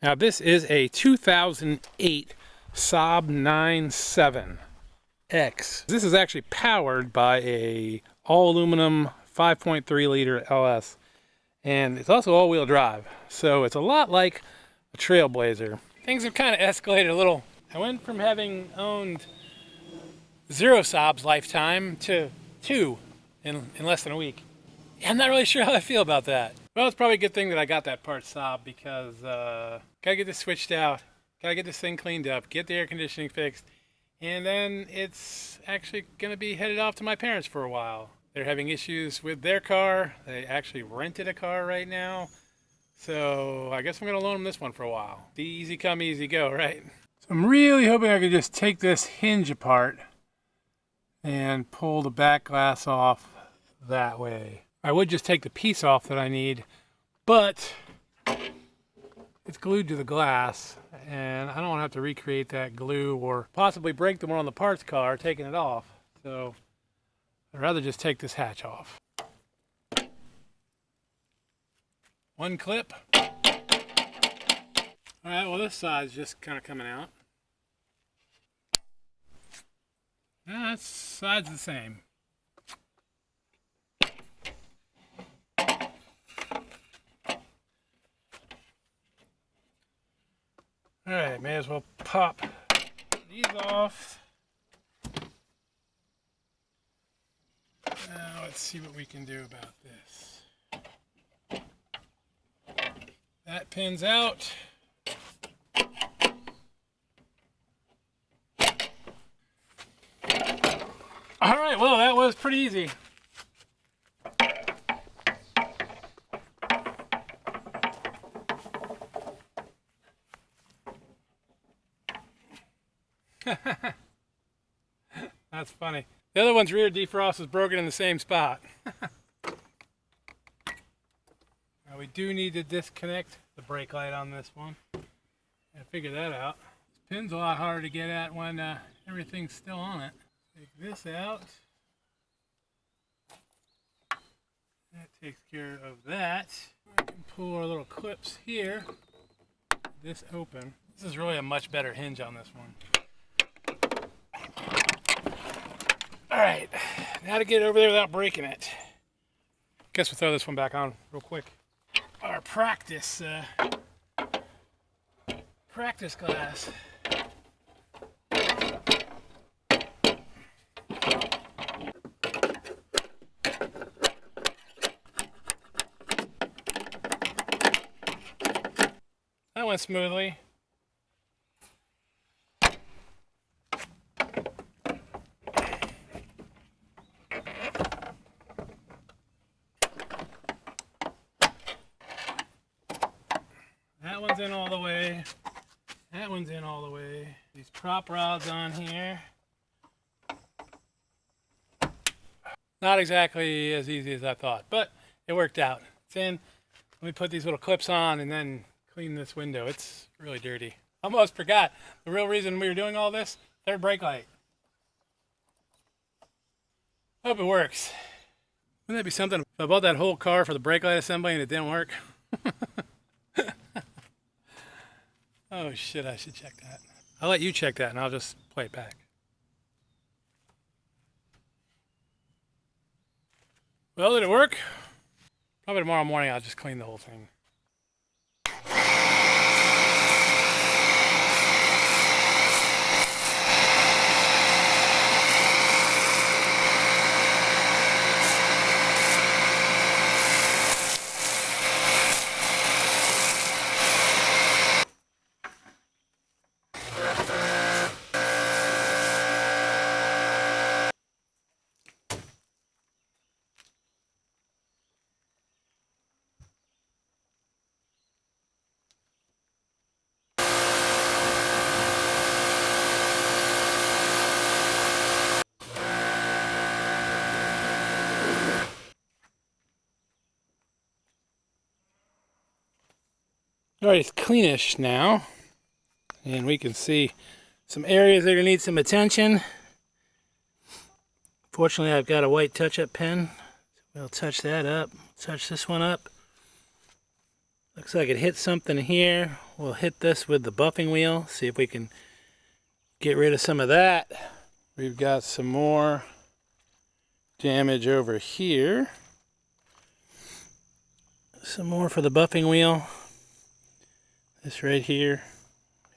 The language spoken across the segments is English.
Now this is a 2008 Saab 97X. This is actually powered by a all aluminum 5.3 liter LS, and it's also all-wheel drive, so it's a lot like a Trailblazer. Things have kind of escalated a little. I went from having owned 0 Saabs lifetime to 2 in less than a week. I'm not really sure how I feel about that. Well, it's probably a good thing that I got that part Saab, because gotta get this switched out, gotta get this thing cleaned up, get the air conditioning fixed, and then it's actually gonna be headed off to my parents for a while. They're having issues with their car. They actually rented a car right now, so I guess I'm gonna loan them this one for a while. The easy come, easy go, right? So I'm really hoping I could just take this hinge apart and pull the back glass off that way. I would just take the piece off that I need, but it's glued to the glass, and I don't want to have to recreate that glue or possibly break the one on the parts car taking it off. So I'd rather just take this hatch off. One clip. All right, well, this side's just kind of coming out. Yeah, that side's the same. All right, may as well pop these off. Now let's see what we can do about this. That pin's out. All right, well, that was pretty easy. That's funny. The other one's rear defrost is broken in the same spot. Now we do need to disconnect the brake light on this one. Gotta figure that out. This pin's a lot harder to get at when everything's still on it. Take this out. That takes care of that. I can pull our little clips here. This open. This is really a much better hinge on this one. Alright, now to get over there without breaking it. Guess we'll throw this one back on real quick. Our practice glass. That went smoothly. That one's in all the way. That one's in all the way. These prop rods on here. Not exactly as easy as I thought, but it worked out. It's in. Let me put these little clips on and then clean this window. It's really dirty. Almost forgot the real reason we were doing all this. Third brake light. Hope it works. Wouldn't that be something if I bought that whole car for the brake light assembly and it didn't work? Oh shit, I should check that. I'll let you check that and I'll just play it back. Well, did it work? Probably tomorrow morning I'll just clean the whole thing. Alright, it's cleanish now, and we can see some areas that are going to need some attention. Fortunately, I've got a white touch-up pen, so we'll touch that up, touch this one up. Looks like it hit something here. We'll hit this with the buffing wheel, see if we can get rid of some of that. We've got some more damage over here. Some more for the buffing wheel. This right here.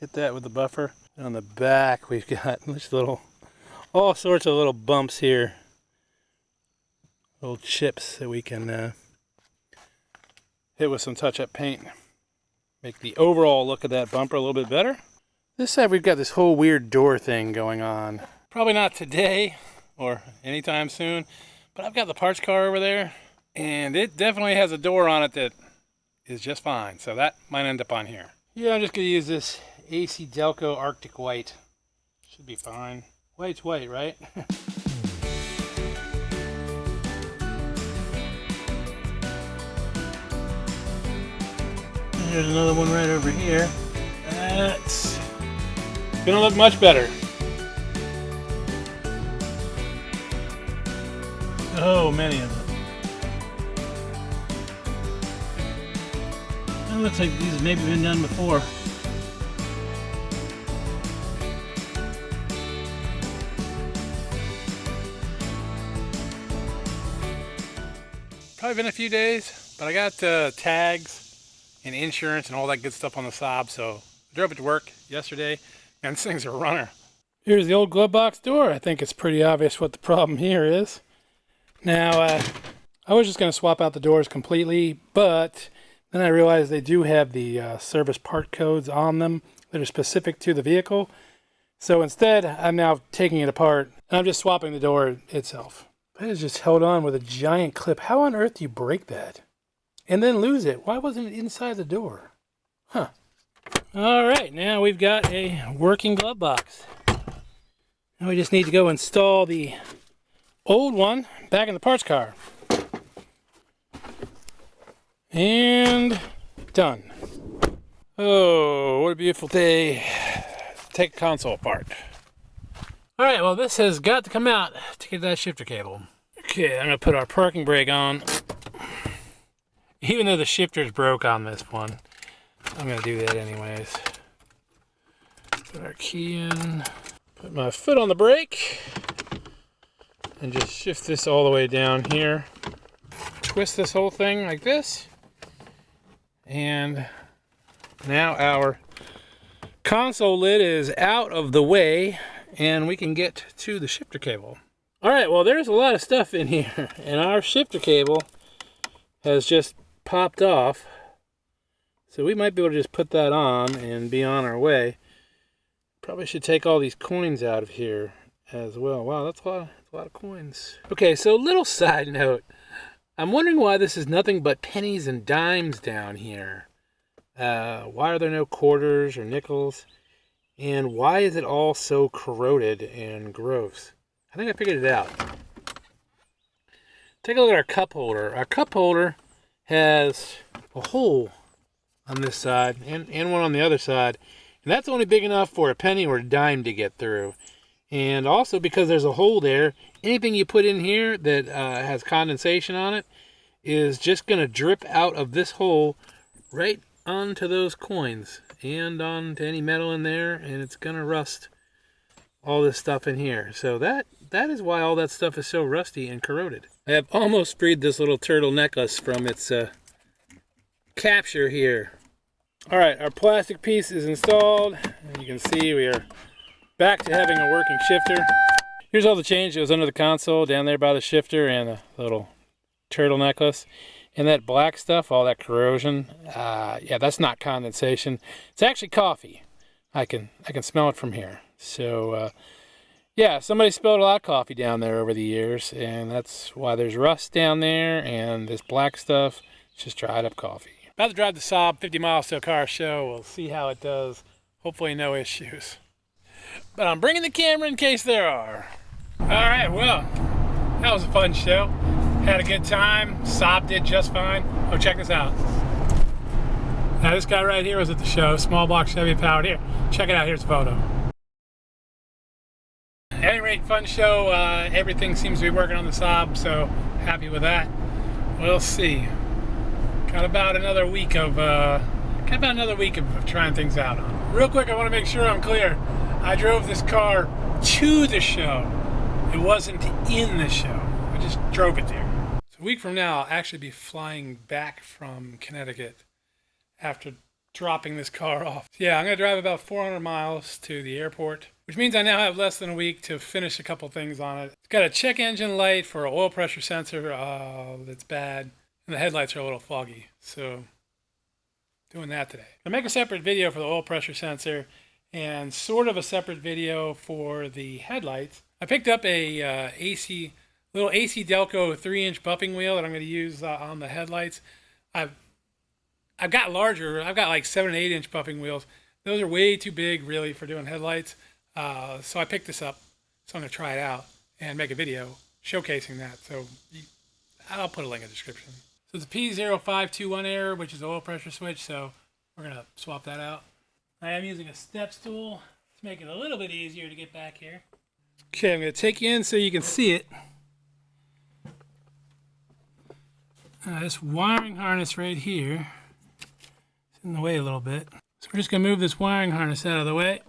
Hit that with the buffer. And on the back we've got this all sorts of little bumps here. Little chips that we can hit with some touch-up paint. Make the overall look of that bumper a little bit better. This side we've got this whole weird door thing going on. Probably not today or anytime soon, but I've got the parts car over there and it definitely has a door on it that is just fine. So that might end up on here. Yeah, I'm just gonna use this AC Delco Arctic White. Should be fine. White's white, right? There's another one right over here. That's gonna look much better. Oh, many of them. It looks like these have maybe been done before. Probably been a few days, but I got tags and insurance and all that good stuff on the Saab, so I drove it to work yesterday, and this thing's a runner. Here's the old glove box door. I think it's pretty obvious what the problem here is. Now, I was just going to swap out the doors completely, but then I realized they do have the service part codes on them that are specific to the vehicle. So instead, I'm now taking it apart, and I'm just swapping the door itself. It is just held on with a giant clip. How on earth do you break that? And then lose it? Why wasn't it inside the door? Huh. Alright, now we've got a working glove box. Now we just need to go install the old one back in the parts car. And done. Oh, what a beautiful day. Take the console apart. Alright, well this has got to come out to get that shifter cable. Okay, I'm going to put our parking brake on. Even though the shifter's broke on this one, I'm going to do that anyways. Put our key in. Put my foot on the brake. And just shift this all the way down here. Twist this whole thing like this. And now our console lid is out of the way and we can get to the shifter cable. Alright, well there's a lot of stuff in here and our shifter cable has just popped off. So we might be able to just put that on and be on our way. Probably should take all these coins out of here as well. Wow, that's a lot of coins. Okay, so little side note. I'm wondering why this is nothing but pennies and dimes down here. Why are there no quarters or nickels? And why is it all so corroded and gross? I think I figured it out. Take a look at our cup holder. Our cup holder has a hole on this side and one on the other side. And that's only big enough for a penny or a dime to get through. And also because there's a hole there, anything you put in here that has condensation on it is just going to drip out of this hole right onto those coins and onto any metal in there, and it's going to rust all this stuff in here. So that is why all that stuff is so rusty and corroded. I have almost freed this little turtle necklace from its capture here. Alright, our plastic piece is installed, and you can see we are back to having a working shifter. Here's all the change that was under the console down there by the shifter and the little turtle necklace. And that black stuff, all that corrosion, yeah, that's not condensation. It's actually coffee. I can smell it from here. So, yeah, somebody spilled a lot of coffee down there over the years, and that's why there's rust down there, and this black stuff, it's just dried up coffee. About to drive the Saab 50 miles to a car show. We'll see how it does. Hopefully no issues. But I'm bringing the camera in case there are. Alright, well, that was a fun show. Had a good time. Saab did just fine. Oh, check this out. Now this guy right here was at the show. Small block Chevy powered here. Check it out. Here's a photo. At any rate, fun show. Everything seems to be working on the Saab, so happy with that. We'll see. Got about another week of trying things out on. Real quick, I want to make sure I'm clear. I drove this car to the show. It wasn't in the show. I just drove it there. So a week from now, I'll actually be flying back from Connecticut after dropping this car off. Yeah, I'm going to drive about 400 miles to the airport, which means I now have less than a week to finish a couple things on it. It's got a check engine light for an oil pressure sensor that's bad, and the headlights are a little foggy, so doing that today. I'll make a separate video for the oil pressure sensor and sort of a separate video for the headlights. I picked up a little AC Delco 3-inch bumping wheel that I'm going to use on the headlights. I've got larger. I've got like 7 and 8 inch bumping wheels. Those are way too big, really, for doing headlights. So I picked this up. So I'm going to try it out and make a video showcasing that. So I'll put a link in the description. So it's a P0521 error, which is the oil pressure switch. So we're going to swap that out. I am using a step stool to make it a little bit easier to get back here. Okay, I'm going to take you in so you can see it. This wiring harness right here is in the way a little bit. So we're just going to move this wiring harness out of the way.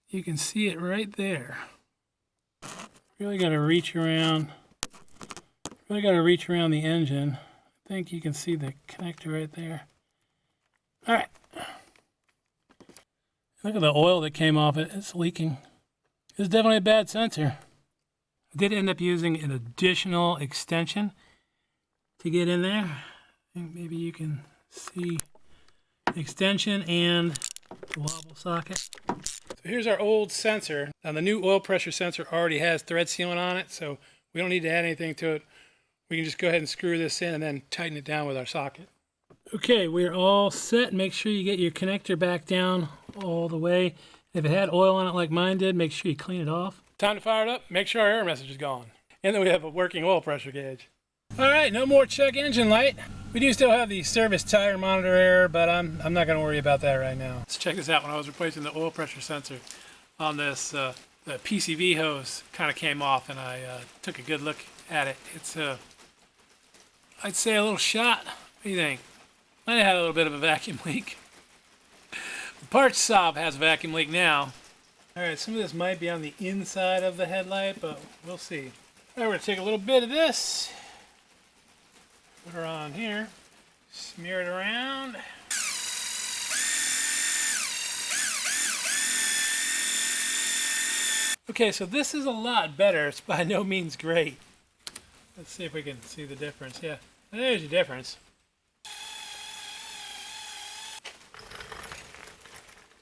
You can see it right there. Really got to reach around. Really got to reach around the engine. I think you can see the connector right there. All right. Look at the oil that came off it. It's leaking. It's definitely a bad sensor. I did end up using an additional extension to get in there. I think maybe you can see the extension and the wobble socket. So here's our old sensor. Now the new oil pressure sensor already has thread sealant on it, so we don't need to add anything to it. We can just go ahead and screw this in and then tighten it down with our socket. Okay, we're all set. Make sure you get your connector back down all the way. If it had oil on it like mine did, make sure you clean it off. Time to fire it up, make sure our error message is gone. And then we have a working oil pressure gauge. All right, no more check engine light. We do still have the service tire monitor error, but I'm not gonna worry about that right now. Let's check this out. When I was replacing the oil pressure sensor on this, the PCV hose kind of came off, and I took a good look at it. It's, I'd say a little shot. What do you think? Might have had a little bit of a vacuum leak. The parts Saab has a vacuum leak now. All right, some of this might be on the inside of the headlight, but we'll see. All right, we're gonna take a little bit of this, put her on here, smear it around. Okay, so this is a lot better. It's by no means great. Let's see if we can see the difference. Yeah, there's your difference.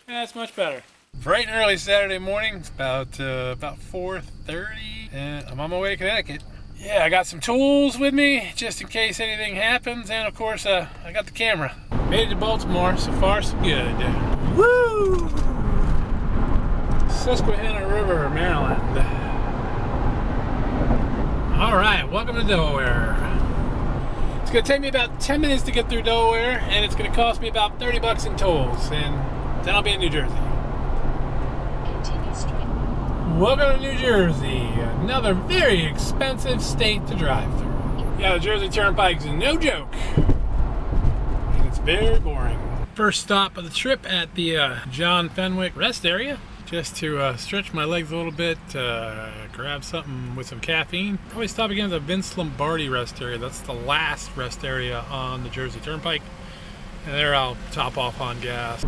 That's much better. Bright and early Saturday morning. It's about 4:30, and I'm on my way to Connecticut. Yeah, I got some tools with me just in case anything happens, and of course, I got the camera. Made it to Baltimore. So far, so good. Woo! Susquehanna River, Maryland. All right, welcome to Delaware. It's gonna take me about 10 minutes to get through Delaware, and it's gonna cost me about 30 bucks in tolls, and then I'll be in New Jersey. Welcome to New Jersey, another very expensive state to drive through. Yeah, the Jersey Turnpike's no joke, and it's very boring. First stop of the trip at the John Fenwick rest area, just to stretch my legs a little bit, grab something with some caffeine. Probably stop again at the Vince Lombardi rest area. That's the last rest area on the Jersey Turnpike, and there I'll top off on gas.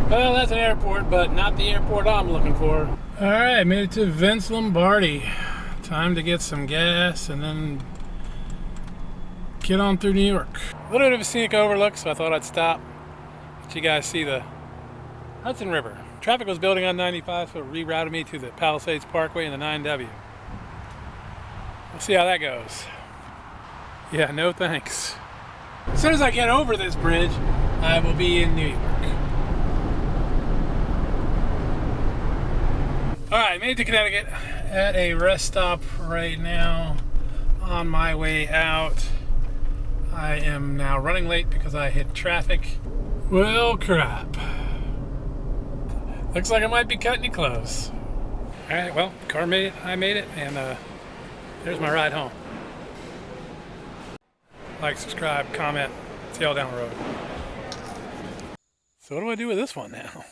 Well, that's an airport, but not the airport I'm looking for. All right, made it to Vince Lombardi. Time to get some gas and then get on through New York. A little bit of a scenic overlook, so I thought I'd stop. Let you guys see the Hudson River. Traffic was building on 95, so it rerouted me to the Palisades Parkway and the 9W. We'll see how that goes. Yeah, no thanks. As soon as I get over this bridge, I will be in New York. Alright, made it to Connecticut at a rest stop right now on my way out. I am now running late because I hit traffic. Well, crap. Looks like I might be cutting it close. Alright, well, car made it, I made it, and there's my ride home. Like, subscribe, comment. See y'all down the road. So what do I do with this one now?